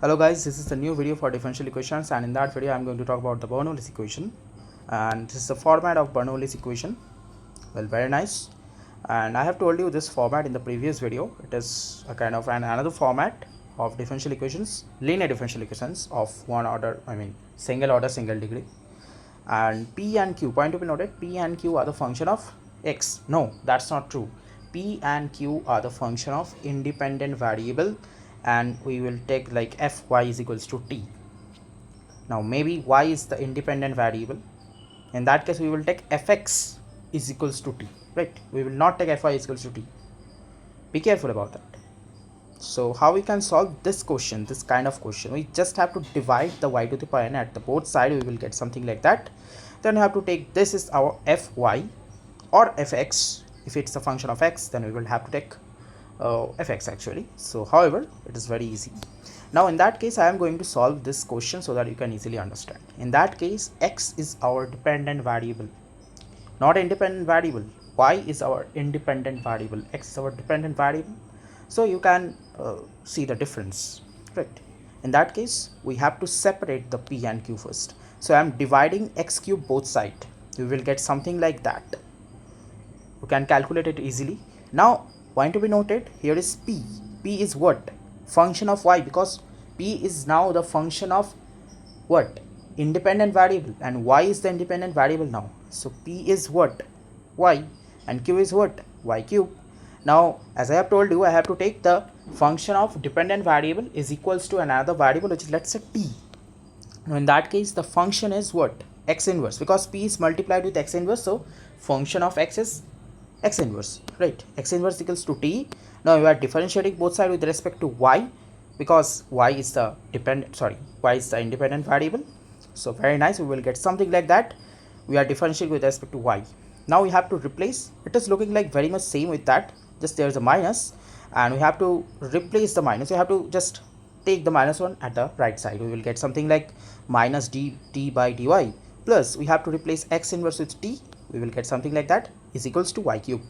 Hello guys, this is the new video for differential equations, and in that video I'm going to talk about the Bernoulli's equation, and this is the format of Bernoulli's equation. Well, very nice. And I have told you this format in the previous video. It is a kind of another format of differential equations, linear differential equations of one order, single order, single degree. And P and Q, point to be noted, P and Q are the function of X. No, that's not true. P and Q are the function of independent variable, and we will take like Fy is equals to T. Now maybe Y is the independent variable. In that case we will take Fx is equals to T, right? We will not take Fy is equals to T. Be careful about that. So how we can solve this question, this kind of question? We just have to divide the y to the power n at the both side. We will get something like that. Then we have to take, this is our Fy or Fx. If it's a function of x, then we will have to take Fx actually. So however, it is very easy. Now in that case I am going to solve this question so that you can easily understand. In that case, x is our dependent variable, not independent variable. Y is our independent variable, x is our dependent variable. So you can see the difference, right? In that case we have to separate the P and Q first. So I am dividing x cube both sides. We will get something like that. You can calculate it easily. Now point to be noted, here is P. P is what? Function of y, because P is now the function of what? Independent variable, and y is the independent variable now. So P is what? Y, and Q is what? Y cube. Now as I have told you, I have to take the function of dependent variable is equals to another variable, which is, let's say, T. Now in that case the function is what? X inverse, because P is multiplied with X inverse, so function of X is X inverse, right? X inverse equals to T. Now we are differentiating both sides with respect to Y, because Y is the independent variable. So very nice, we will get something like that. We are differentiating with respect to Y. Now we have to replace, it is looking like very much same with that, just there is a minus, and we have to replace the minus. You have to just take the minus one at the right side. We will get something like minus dt by dy, plus we have to replace x inverse with t. We will get something like that is equals to y cube.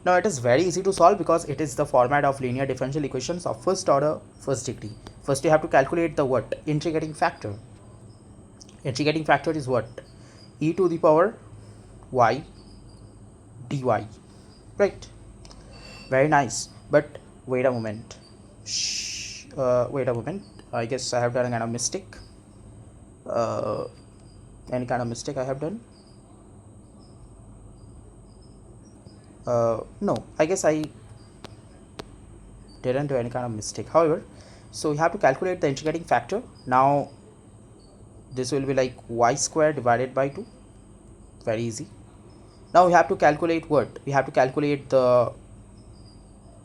Now it is very easy to solve because it is the format of linear differential equations of first order, first degree. First you have to calculate the what? Integrating factor. Integrating factor is what? E to the power y dy, right? Very nice. But wait a moment. Wait a moment. I guess I have done a kind of mistake. Any kind of mistake I have done? No, I guess I didn't do any kind of mistake. However, so we have to calculate the integrating factor. Now this will be like y square divided by 2. Very easy. Now we have to calculate what? We have to calculate the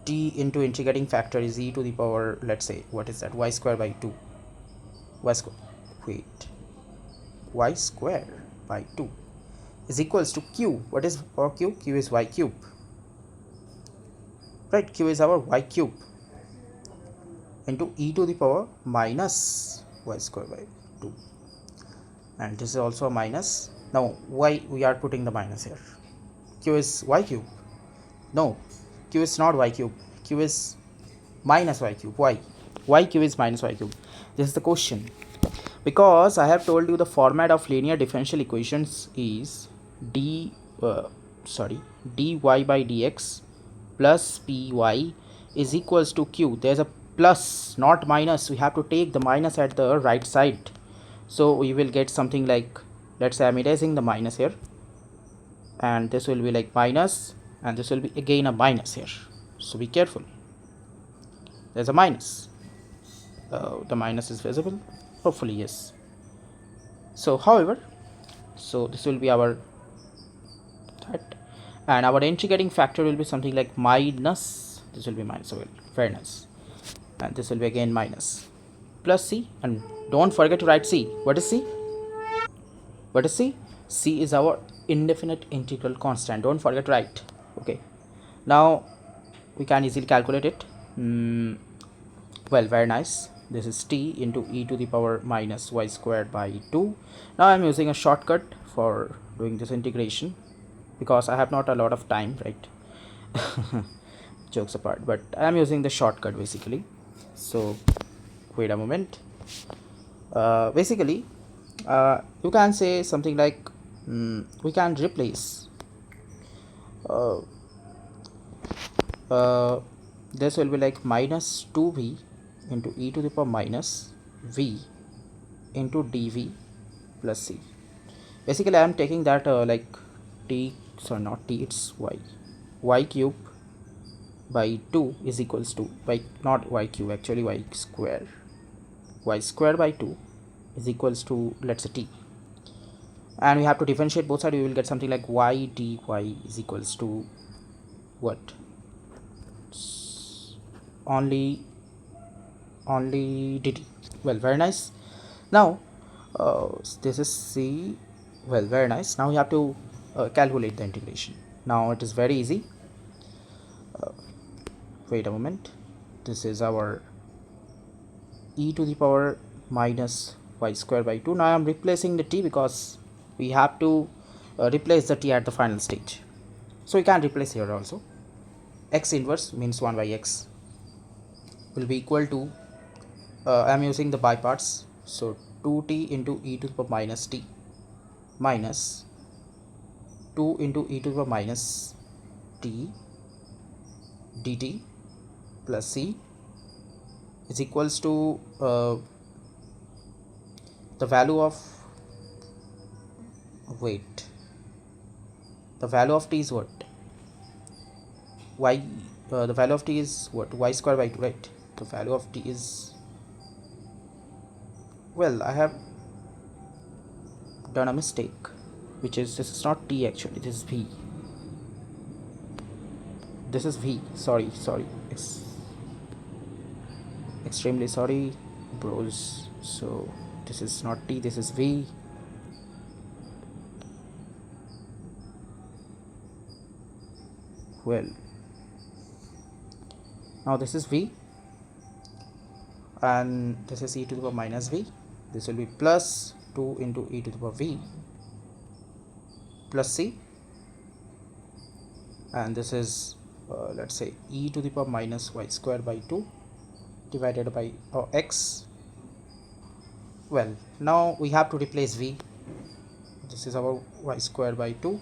t into integrating factor is e to the power, let's say, what is that? Y square by 2. Y square, wait, y square by 2 is equals to q. What is our q? Q is y cube, right? Q is our y cube into e to the power minus y square by 2, and this is also a minus. Now why we are putting the minus here? Q is y cube. No, q is not y cube. Q is minus y cube. Why? Y cube is minus y cube. This is the question, because I have told you the format of linear differential equations is dy by dx plus py is equals to q. There's a plus, not minus. We have to take the minus at the right side. So we will get something like, let's say I'm erasing the minus here, and this will be like minus, and this will be again a minus here. So be careful. There's a minus. The minus is visible, hopefully, yes. So however, so this will be our that, and our integrating factor will be something like minus, this will be minus. So very nice, and this will be again minus, plus c, and don't forget to write c. What is c? What is c? C is our indefinite integral constant. Don't forget to write. Okay, now we can easily calculate it. Well, very nice. This is t into e to the power minus y squared by 2. Now I'm using a shortcut for doing this integration because I have not a lot of time, right? Jokes apart, but I'm using the shortcut basically. So wait a moment. Basically, you can say something like we can replace uh, uh, this will be like minus 2v into e to the power minus v into dv plus c. Basically I am taking that like t, sorry not t, it's y cube by 2 is equals to y, not y cube, actually y square by 2 is equals to, let's say, t, and we have to differentiate both sides. We will get something like y dy is equals to what, only dt. Well, very nice. Now this is c. Well, very nice. Now you have to calculate the integration. Now it is very easy. Wait a moment. This is our e to the power minus y square by 2. Now I am replacing the t because we have to replace the t at the final stage. So we can replace here also. X inverse means 1 by x will be equal to, I am using the by parts, so 2t into e to the power minus t minus 2 into e to the power minus t dt plus c is equals to the value of, wait, the value of t is what, y, the value of t is what, y square by 2, right? The value of t is, well, I have done a mistake, which is, this is not t actually, this is v, this is v, sorry, extremely sorry bros. So this is not t, this is v. Well, now this is v and this is e to the power minus v. This will be plus 2 into e to the power v plus c, and this is let's say e to the power minus y square by 2 divided by x. Well, now we have to replace v. This is our y square by 2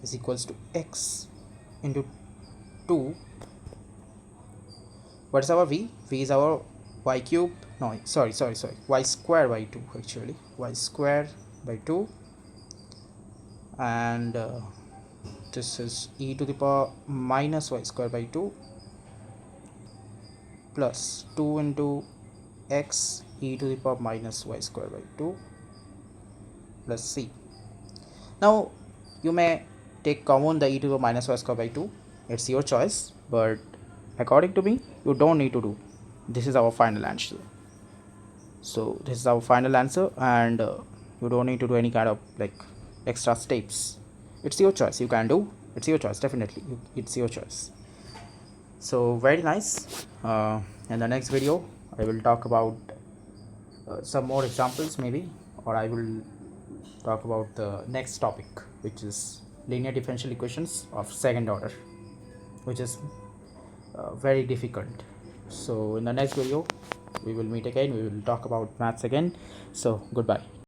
is equals to x into 2. What is our v? V is our y cube, no, sorry, y square by 2, actually y square by 2, and this is e to the power minus y square by 2 plus 2 into x e to the power minus y square by 2 plus c. Now you may take common the e to the power minus y square by 2, it's your choice, but according to me you don't need to do. This is our final answer. So this is our final answer, and you don't need to do any kind of like extra steps. It's your choice, you can do, it's your choice, definitely it's your choice. So very nice. In the next video I will talk about some more examples maybe, or I will talk about the next topic, which is linear differential equations of second order, which is very difficult. So in the next video we will meet again, we will talk about maths again. So goodbye.